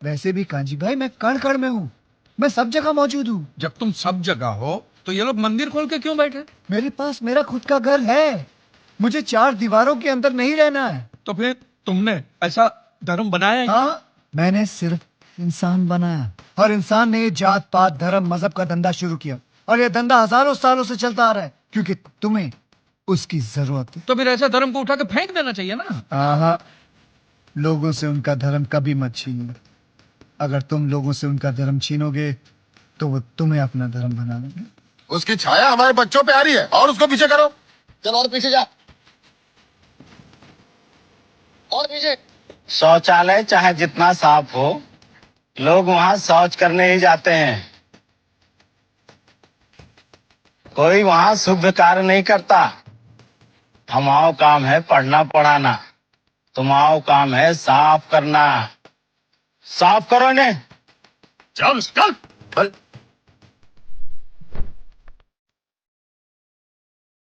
वैसे भी कांजी भाई मैं कण कण में हूँ, मैं सब जगह मौजूद हूँ। जब तुम सब जगह हो तो ये लोग मंदिर खोल के क्यों बैठे? मेरे पास मेरा खुद का घर है, मुझे 4 दीवारों के अंदर नहीं रहना है। तो फिर तुमने ऐसा धर्म बनाया ही? हाँ, मैंने सिर्फ इंसान बनाया और इंसान ने जात पात धर्म मजहब का धंधा शुरू किया और ये धंधा हजारों सालों से चलता आ रहा है क्योंकि तुम्हें उसकी जरूरत है। तो फिर ऐसा धर्म को उठा के फेंक देना चाहिए ना। हाँ, लोगों से उनका धर्म कभी मत छीनो। अगर तुम लोगों से उनका धर्म छीनोगे तो वो तुम्हें अपना धर्म बना लेंगे। उसकी छाया हमारे बच्चों पे आ रही है और उसको पीछे करो। चल और पीछे जा, और पीछे। शौचालय चाहे जितना साफ हो, लोग वहां शौच करने ही जाते हैं। कोई वहां शुभ कार्य नहीं करता। हमारा काम है पढ़ना पढ़ाना, तुम्हारा काम है साफ करना। साफ करो इन्हें। चल चल।